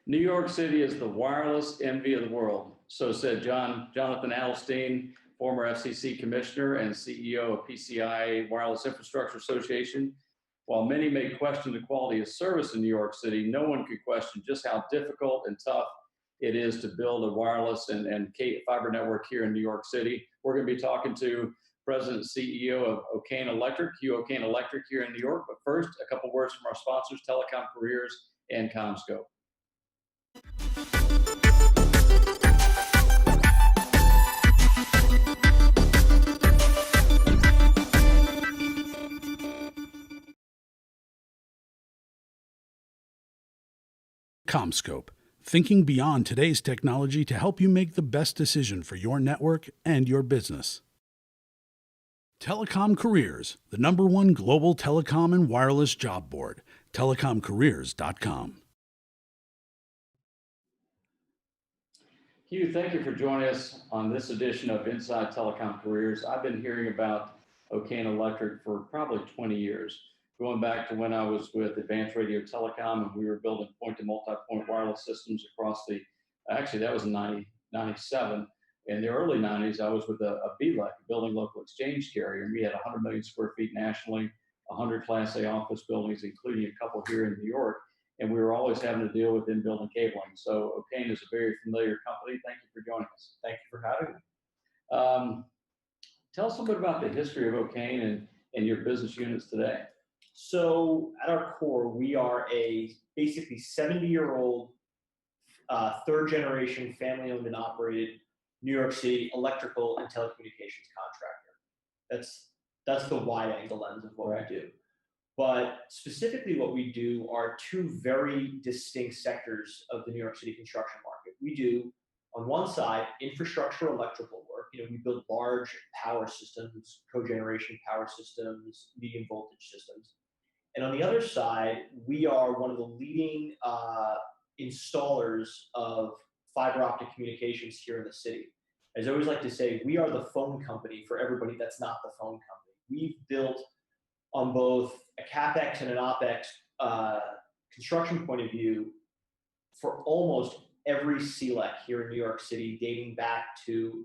New York City is the wireless envy of the world. So said Jonathan Adelstein, former FCC commissioner and CEO of PCI Wireless Infrastructure Association. While many may question the quality of service in New York City, no one could question just how difficult and tough it is to build a wireless and fiber network here in New York City. We're going to be talking to President and CEO of O'Kane Electric, Hugh O'Kane Electric here in New York. But first, a couple words from our sponsors, Telecom Careers and CommScope. CommScope, thinking beyond today's technology to help you make the best decision for your network and your business. Telecom Careers, the #1 global telecom and wireless job board, telecomcareers.com. Hugh, thank you for joining us on this edition of Inside Telecom Careers. I've been hearing about O'Kane Electric for probably 20 years, going back to when I was with Advanced Radio Telecom and we were building point-to-multipoint wireless systems across actually that was in 97. In the early 90s, I was with a BLEC, a building local exchange carrier, and we had 100 million square feet nationally, 100 Class A office buildings, including a couple here in New York. And we were always having to deal with in-building cabling. So O'Kane is a very familiar company. Thank you for joining us. Thank you for having me. Tell us a little bit about the history of O'Kane and your business units today. So at our core, we are a basically 70-year-old, third-generation, family-owned and operated New York City electrical and telecommunications contractor. That's the wide-angle lens of what we do. But specifically what we do are two very distinct sectors of the New York City construction market. We do, on one side, infrastructure electrical work. We build large power systems, cogeneration power systems, medium voltage systems. And on the other side, we are one of the leading installers of fiber optic communications here in the city. As I always like to say, we are the phone company for everybody that's not the phone company. We've built on both a CapEx and an OpEx construction point of view for almost every CLEC here in New York City, dating back to,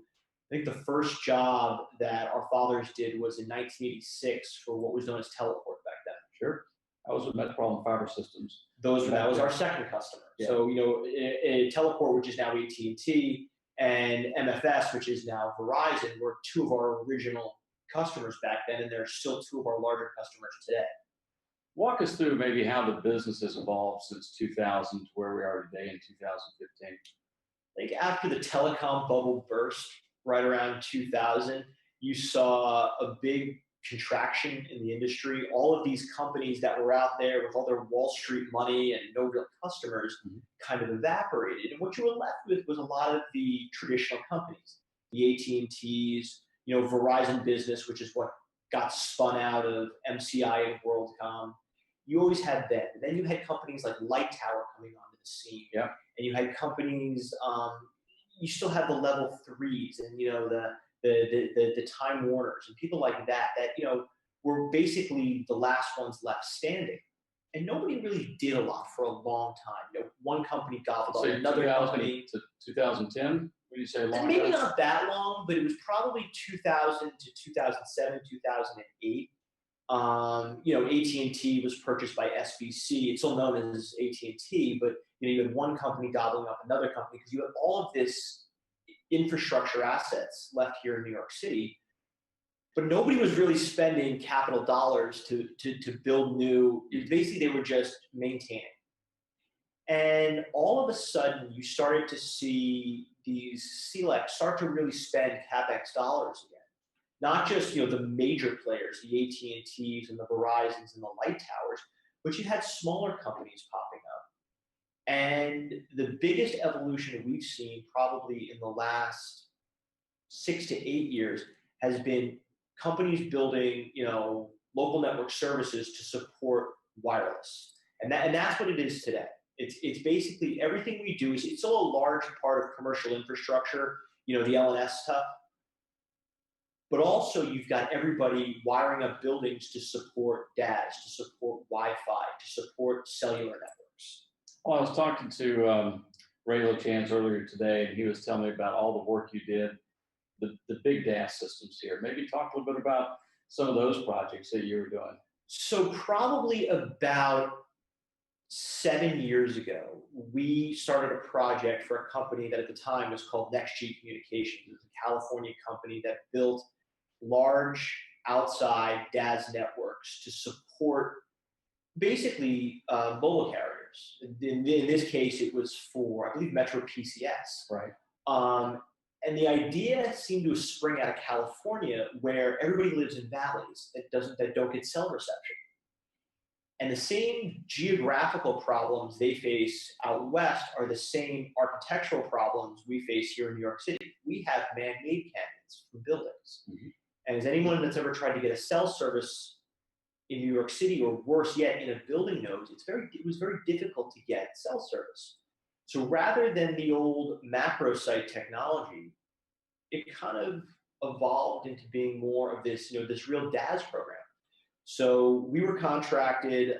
I think the first job that our fathers did was in 1986 for what was known as Teleport back then. Sure. I was with Metropolitan Fiber Systems. That was our second customer. Yeah. So, Teleport, which is now AT&T, and MFS, which is now Verizon, were two of our original customers back then, and they're still two of our larger customers today. Walk us through maybe how the business has evolved since 2000 to where we are today in 2015. I think after the telecom bubble burst right around 2000, you saw a big contraction in the industry. All of these companies that were out there with all their Wall Street money and no real customers kind of evaporated. And what you were left with was a lot of the traditional companies, the AT&Ts, Verizon Business, which is what got spun out of MCI and WorldCom. You always had them. And then you had companies like Light Tower coming onto the scene. Yeah. And you had companies, you still have the level 3s and, the Time Warners and people like that were basically the last ones left standing. And nobody really did a lot for a long time. One company gobbled up another company. To 2010? Would you say long? Maybe not that long, but it was probably 2000 to 2007, 2008. AT&T was purchased by SBC. It's still known as AT&T, but you had one company gobbling up another company because you have all of this infrastructure assets left here in New York City, but nobody was really spending capital dollars to build new. Basically, they were just maintaining. And all of a sudden, you started to see these CLECs start to really spend CapEx dollars again. Not just the major players, the AT&Ts and the Verizons and the Light Towers, but you had smaller companies popping up. And the biggest evolution that we've seen probably in the last 6 to 8 years has been companies building, local network services to support wireless. And that's what it is today. It's basically everything we do it's still a large part of commercial infrastructure, the LNS stuff. But also you've got everybody wiring up buildings to support DAS, to support Wi-Fi, to support cellular networks. Well, I was talking to Ray LaChance earlier today, and he was telling me about all the work you did, the big DAS systems here. Maybe talk a little bit about some of those projects that you were doing. So probably about 7 years ago, we started a project for a company that at the time was called NextG Communications. It was a California company that built large outside DAS networks to support basically mobile carriers. In this case, it was for, I believe, Metro PCS. Right. And the idea seemed to spring out of California, where everybody lives in valleys that don't get cell reception. And the same geographical problems they face out west are the same architectural problems we face here in New York City. We have man-made canyons for buildings. Mm-hmm. And as anyone that's ever tried to get a cell service in New York City, or worse yet, in a building knows, it was very difficult to get cell service. So rather than the old macro site technology, it kind of evolved into being more of this, this real DAS program. So we were contracted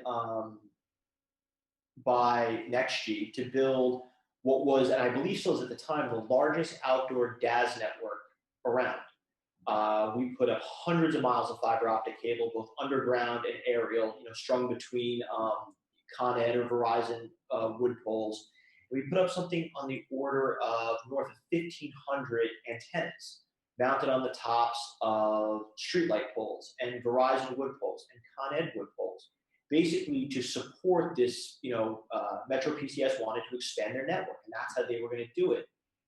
by NextG to build what was, and I believe still is at the time, the largest outdoor DAS network around. We put up hundreds of miles of fiber optic cable, both underground and aerial, strung between Con Ed or Verizon wood poles. We put up something on the order of north of 1,500 antennas mounted on the tops of streetlight poles and Verizon wood poles and Con Ed wood poles, basically to support this. Metro PCS wanted to expand their network, and that's how they were going to do it.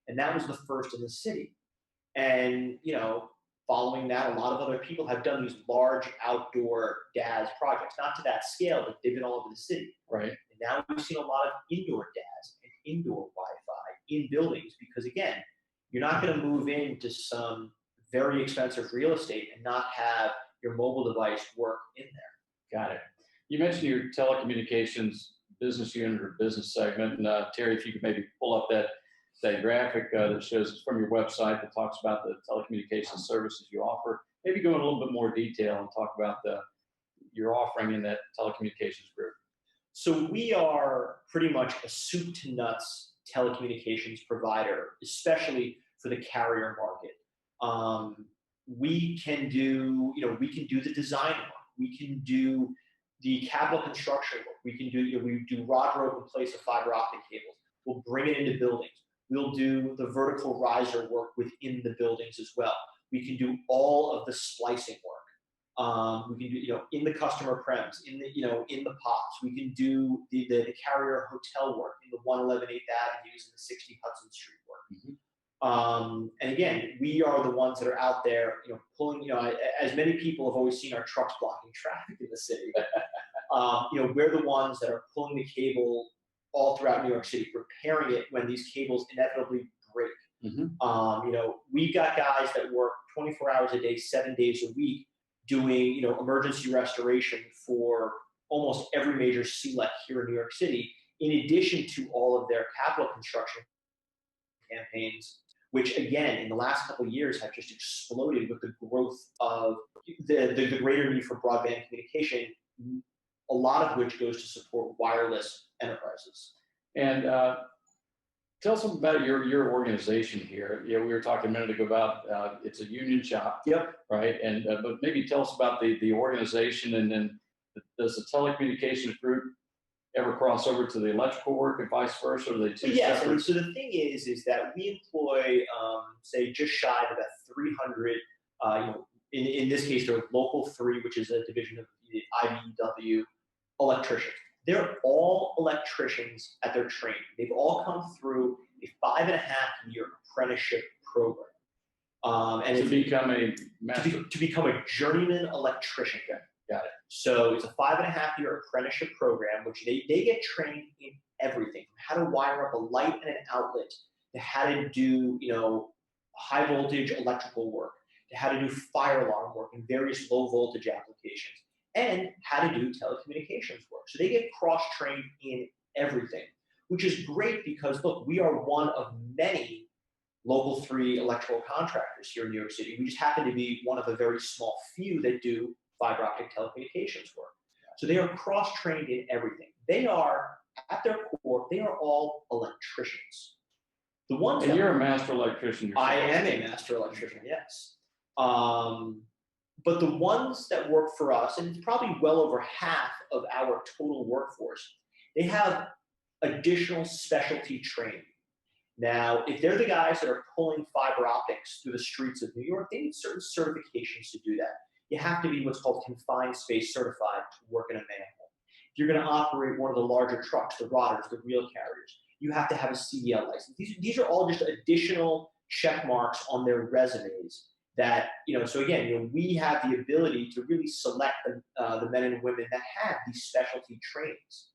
And that was the first in the city. And following that, a lot of other people have done these large outdoor DAS projects, not to that scale, but they've been all over the city. Right. And now we've seen a lot of indoor DAS and indoor Wi-Fi in buildings, because again, you're not going to move into some very expensive real estate and not have your mobile device work in there. Got it. You mentioned your telecommunications business unit or business segment, and Terry, if you could maybe pull up that graphic that shows from your website that talks about the telecommunications services you offer. Maybe go in a little bit more detail and talk about your offering in that telecommunications group. So we are pretty much a soup to nuts telecommunications provider, especially for the carrier market. We can do the design work. We can do the capital construction work. We can do, we do rod rope in place of fiber optic cables. We'll bring it into buildings. We'll do the vertical riser work within the buildings as well. We can do all of the splicing work. We can do, in the customer prems, in the pops. We can do the carrier hotel work in the 111 8th Avenues and the 60 Hudson Street work. Mm-hmm. And again, we are the ones that are out there, pulling, as many people have always seen our trucks blocking traffic in the city. We're the ones that are pulling the cable all throughout New York City, repairing it when these cables inevitably break. Mm-hmm. We've got guys that work 24 hours a day, 7 days a week, doing, emergency restoration for almost every major CLEC here in New York City, in addition to all of their capital construction campaigns, which again, in the last couple of years have just exploded with the growth of the greater need for broadband communication, a lot of which goes to support wireless enterprises. And tell us about your organization here. We were talking a minute ago about it's a union shop. Yep. Right. And but maybe tell us about the organization, and then does the telecommunications group ever cross over to the electrical work and vice versa? Or are they two yes, separate? and so the thing is that we employ, say, just shy of about 300. In this case, they're Local 3, which is a division of the IBEW, electricians. They're all electricians at their training. They've all come through a 5.5-year apprenticeship program. And to become a master. To become a journeyman electrician. Okay, got it. So it's a 5.5-year apprenticeship program, which they get trained in everything, from how to wire up a light and an outlet, to how to do high voltage electrical work, to how to do fire alarm work in various low voltage applications, and how to do telecommunications work. So they get cross-trained in everything, which is great because, look, we are one of many Local 3 electrical contractors here in New York City. We just happen to be one of a very small few that do fiber optic telecommunications work. So they are cross-trained in everything. They are, at their core, for, they are all electricians. The ones And that you're a master electrician yourself. I am a master electrician, yes. But the ones that work for us, and it's probably well over half of our total workforce, they have additional specialty training. Now, if they're the guys that are pulling fiber optics through the streets of New York, they need certain certifications to do that. You have to be what's called confined space certified to work in a manhole. If you're going to operate one of the larger trucks, the rodders, the wheel carriers, you have to have a CDL license. These are all just additional check marks on their resumes that, so again, we have the ability to really select the men and women that have these specialty trainings.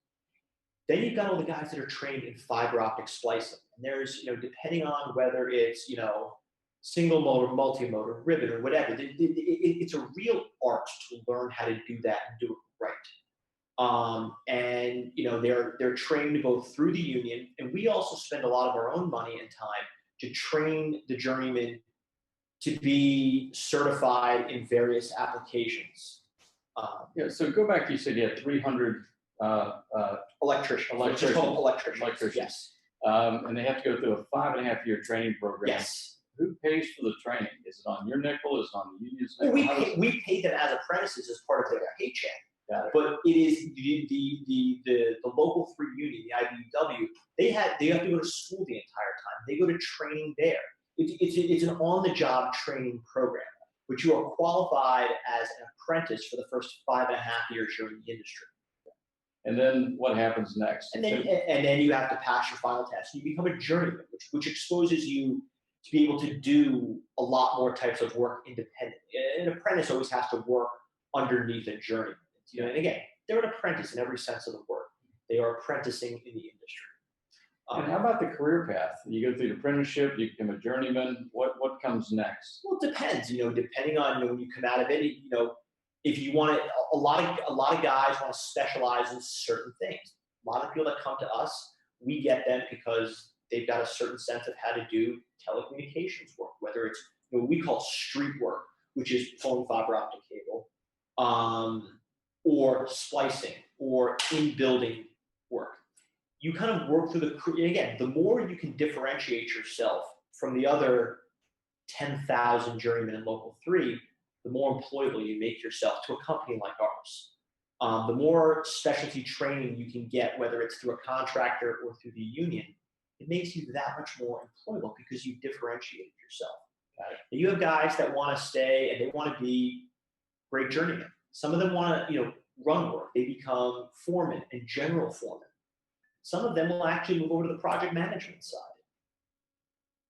Then you've got all the guys that are trained in fiber optic splicing. And there's, depending on whether it's, single motor, multi-motor, ribbon, or whatever, it's a real art to learn how to do that and do it right. And they're trained both through the union, and we also spend a lot of our own money and time to train the journeymen to be certified in various applications. So go back, you said you had 300 electricians. Electricians. Called electricians. Electricians. Yes. And they have to go through a 5.5-year training program. Yes. Who pays for the training? Is it on your nickel? Is it on the union's Well, nickel? we pay them as apprentices as part of their paycheck. Got it. But it is the local 3 union, the IBEW, they have to go to school the entire time. They go to training there. It's an on-the-job training program, which you are qualified as an apprentice for the first 5.5 years you're in the industry. And then what happens next? And then you have to pass your final test. You become a journeyman, which exposes you to be able to do a lot more types of work independently. An apprentice always has to work underneath a journeyman. And again, they're an apprentice in every sense of the word. They are apprenticing in the industry. And how about the career path? You go through the apprenticeship, you become a journeyman. What comes next? Well, it depends. Depending on when you come out of it, if you want to, a lot of guys want to specialize in certain things. A lot of people that come to us, we get them because they've got a certain sense of how to do telecommunications work, whether it's what we call street work, which is pulling fiber optic cable, or splicing, or in-building work. You kind of work through again, the more you can differentiate yourself from the other 10,000 journeymen in Local 3, the more employable you make yourself to a company like ours. The more specialty training you can get, whether it's through a contractor or through the union, it makes you that much more employable because you've differentiated yourself. And you have guys that want to stay and they want to be great journeymen. Some of them want to, run work. They become foremen and general foremen. Some of them will actually move over to the project management side.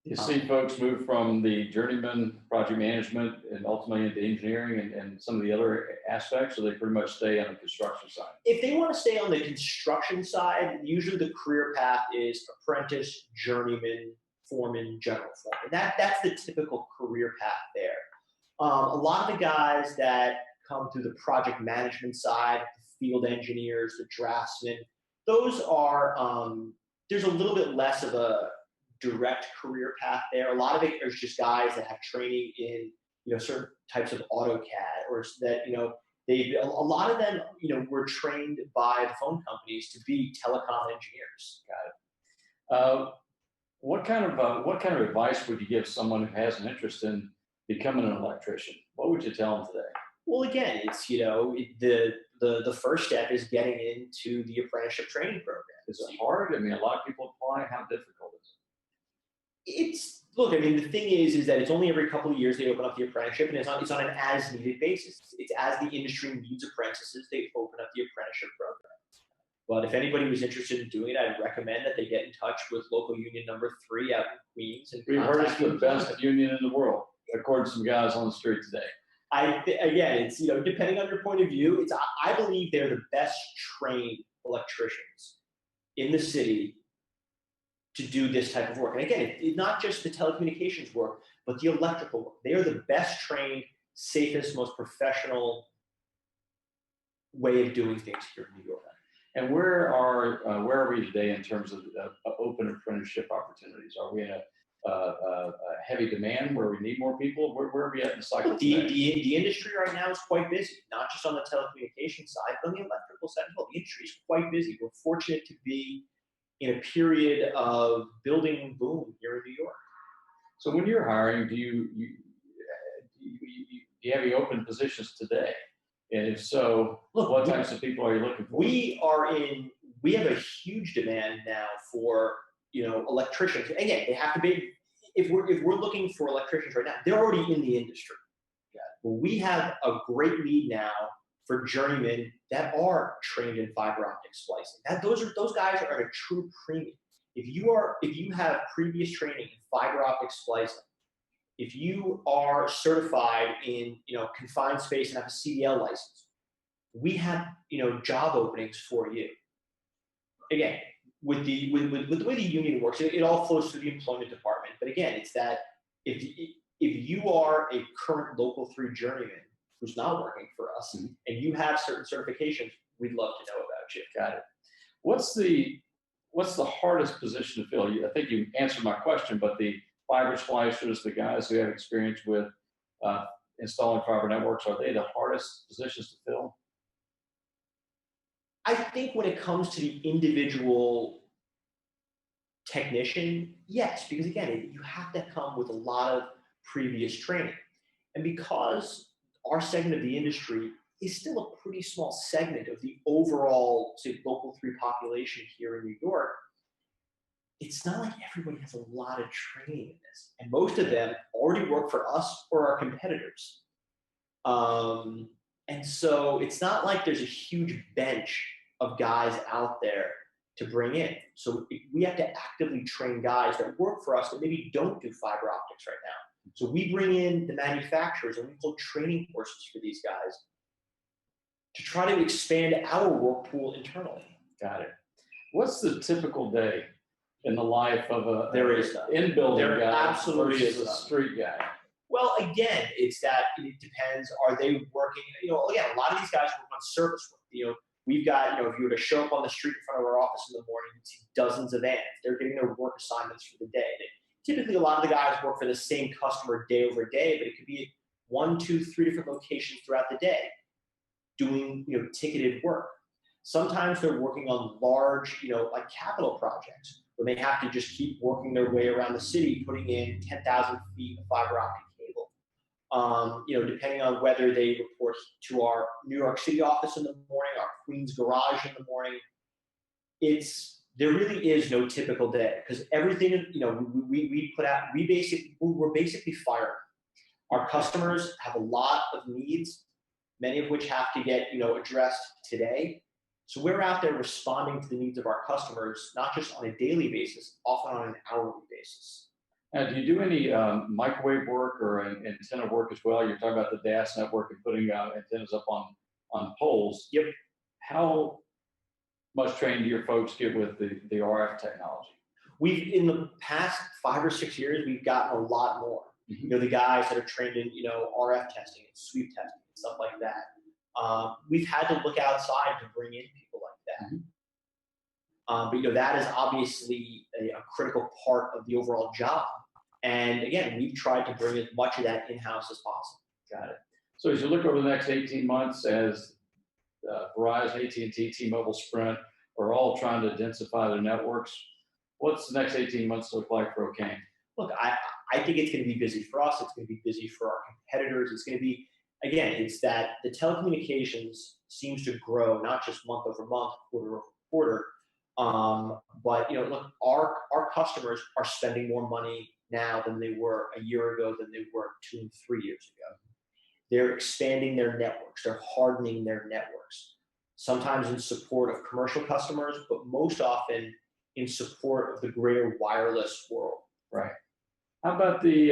You see folks move from the journeyman project management and ultimately into engineering and some of the other aspects, or they pretty much stay on the construction side? If they want to stay on the construction side, usually the career path is apprentice, journeyman, foreman, general foreman. That's the typical career path there. A lot of the guys that come through the project management side, the field engineers, the draftsmen, those are, there's a little bit less of a direct career path there. A lot of it is just guys that have training in, certain types of AutoCAD, or that, a lot of them, were trained by the phone companies to be telecom engineers. Got it. What kind of advice would you give someone who has an interest in becoming an electrician? What would you tell them today? Well, again, it's, the first step is getting into the apprenticeship training program. Is it hard? I mean, a lot of people apply. How difficult is it? Look, I mean, the thing is that it's only every couple of years they open up the apprenticeship, and it's on an as-needed basis. It's as the industry needs apprentices, they open up the apprenticeship program. But if anybody was interested in doing it, I'd recommend that they get in touch with local union number 3 out in Queens. And we've heard it's the best union in the world, according to some guys on the street today. Again, it's, depending on your point of view, I believe they're the best trained electricians in the city to do this type of work. And again, it's not just the telecommunications work, but the electrical work. They are the best trained, safest, most professional way of doing things here in New York. And where are we today in terms of open apprenticeship opportunities? Are we in a heavy demand where we need more people? Where are we at in the cycle? The industry right now is quite busy, not just on the telecommunications side, but on the electrical side as well. The industry is quite busy. We're fortunate to be in a period of building boom here in New York. So when you're hiring, do you have any open positions today? And if so, Look, what types of people are you looking for? We have a huge demand now for, electricians. Again, they have to be, if we're looking for electricians right now, they're already in the industry. But we have a great need now for journeymen that are trained in fiber optic splicing. Those guys are at a true premium. If you have previous training in fiber optic splicing, if you are certified in confined space and have a CDL license, we have job openings for you. Again, with the way the union works, it all flows through the employment department. But again, it's that if you are a current local 3 journeyman who's not working for us, Mm-hmm. and you have certain certifications, we'd love to know about you. Got it. What's the hardest position to fill? I think you answered my question, but the fiber splicers, the guys who have experience with installing fiber networks, are they the hardest positions to fill? I think when it comes to the individual technician, yes, because again, you have to come with a lot of previous training. And because our segment of the industry is still a pretty small segment of the overall, say, local 3 population here in New York, it's not like everybody has a lot of training in this. And most of them already work for us or our competitors. And so it's not like there's a huge bench of guys out there to bring in. So we have to actively train guys that work for us that maybe don't do fiber optics right now. So we bring in the manufacturers and we hold training courses for these guys to try to expand our work pool internally. Got it. What's the typical day in the life of a in-building There guy absolutely versus is a none. street guy? Well, again, it's that it depends. Are they working? Again, a lot of these guys work on service work. We've got, if you were to show up on the street in front of our office in the morning, you'd see dozens of vans. They're getting their work assignments for the day. Typically, a lot of the guys work for the same customer day over day, but it could be 1, 2, 3 different locations throughout the day doing, ticketed work. Sometimes they're working on large, like capital projects where they have to just keep working their way around the city, putting in 10,000 feet of fiber optic cable. Depending on whether they report to our New York City office in the morning, our Queens garage in the morning, there really is no typical day because everything, we put out, we're basically firemen. Our customers have a lot of needs, many of which have to get, addressed today. So we're out there responding to the needs of our customers, not just on a daily basis, often on an hourly basis. Now, do you do any microwave work or antenna work as well? You're talking about the DAS network and putting antennas up on poles. Yep. How much training do your folks get with the RF technology? In the past 5 or 6 years, we've gotten a lot more. Mm-hmm. The guys that are trained in, RF testing and sweep testing and stuff like that. We've had to look outside to bring in people like that. Mm-hmm. But that is obviously a critical part of the overall job. And again, we've tried to bring as much of that in-house as possible. Got it. So as you look over the next 18 months, as Verizon, AT&T, T-Mobile, Sprint are all trying to densify their networks, what's the next 18 months look like for O'Kane? Look, I think it's going to be busy for us. It's going to be busy for our competitors. It's going to be, again, it's that the telecommunications seems to grow, not just month over month, quarter over quarter. But look, our customers are spending more money now than they were a year ago, than they were 2 and 3 years ago. They're expanding their networks. They're hardening their networks. Sometimes in support of commercial customers, but most often in support of the greater wireless world. Right. How about the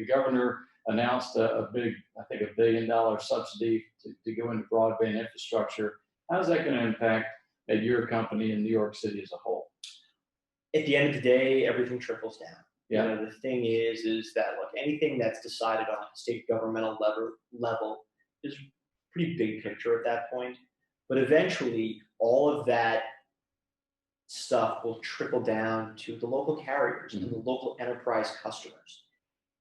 governor announced a big, I think $1 billion subsidy to go into broadband infrastructure. How's that going to impact maybe your company in New York City as a whole? At the end of the day, everything trickles down. Yeah. The thing is that look, anything that's decided on a state governmental level is pretty big picture at that point. But eventually, all of that stuff will trickle down to the local carriers and the local enterprise customers.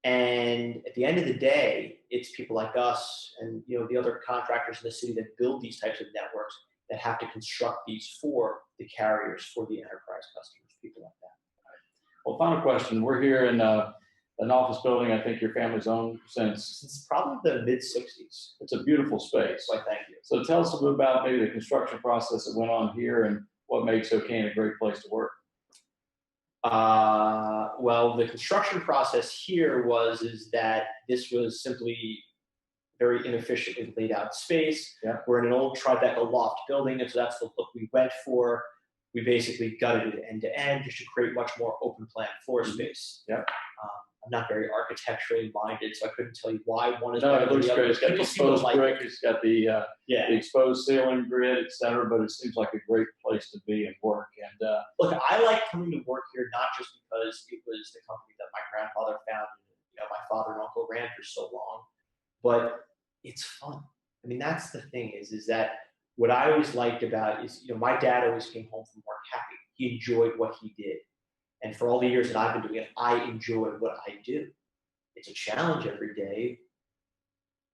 And at the end of the day, it's people like us and the other contractors in the city that build these types of networks that have to construct these for the carriers, for the enterprise customers, people like that. Well, final question. We're here in an office building I think your family's owned since probably the mid-60s. it's a beautiful space. Why, thank you. So tell us a little about maybe the construction process that went on here and what makes Colocation a great place to work. Well, the construction process here is that this was simply very inefficiently laid out space. Yeah. We're in an old Tribeca loft building, and so that's the look we went for. We basically gutted it end to end just to create much more open plan floor space. Yeah. I'm not very architecturally minded, so I couldn't tell you why one is No, better it than looks the other. great. It's got the People seem to exposed like brick. it. It's got the exposed ceiling grid, et cetera, but it seems like a great place to be and work. And Look, I like coming to work here not just because it was the company that my grandfather founded, my father and uncle ran for so long, but it's fun. I mean, that's the thing is that what I always liked about is, my dad always came home from work happy. He enjoyed what he did. And for all the years that I've been doing it, I enjoy what I do. It's a challenge every day,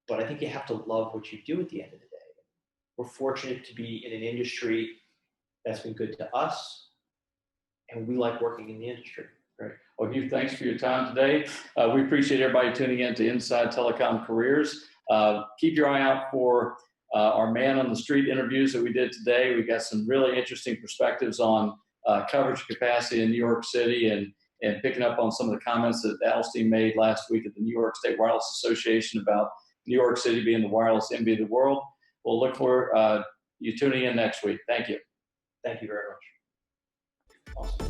but I think you have to love what you do at the end of the day. We're fortunate to be in an industry that's been good to us, and we like working in the industry. great. Well, Hugh, thanks for your time today. We appreciate everybody tuning in to Inside Telecom Careers. Keep your eye out for our man on the street interviews that we did today. We got some really interesting perspectives on coverage capacity in New York City and picking up on some of the comments that Alstein made last week at the New York State Wireless Association about New York City being the wireless envy of the world. We'll look for you tuning in next week. Thank you. Thank you very much. Awesome.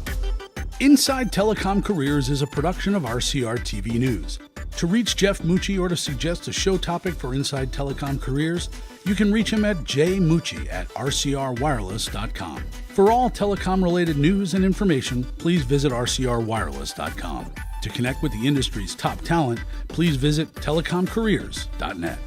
Inside Telecom Careers is a production of RCR TV News. To reach Jeff Mucci or to suggest a show topic for Inside Telecom Careers, you can reach him at jmucci@rcrwireless.com. For all telecom-related news and information, please visit rcrwireless.com. To connect with the industry's top talent, please visit telecomcareers.net.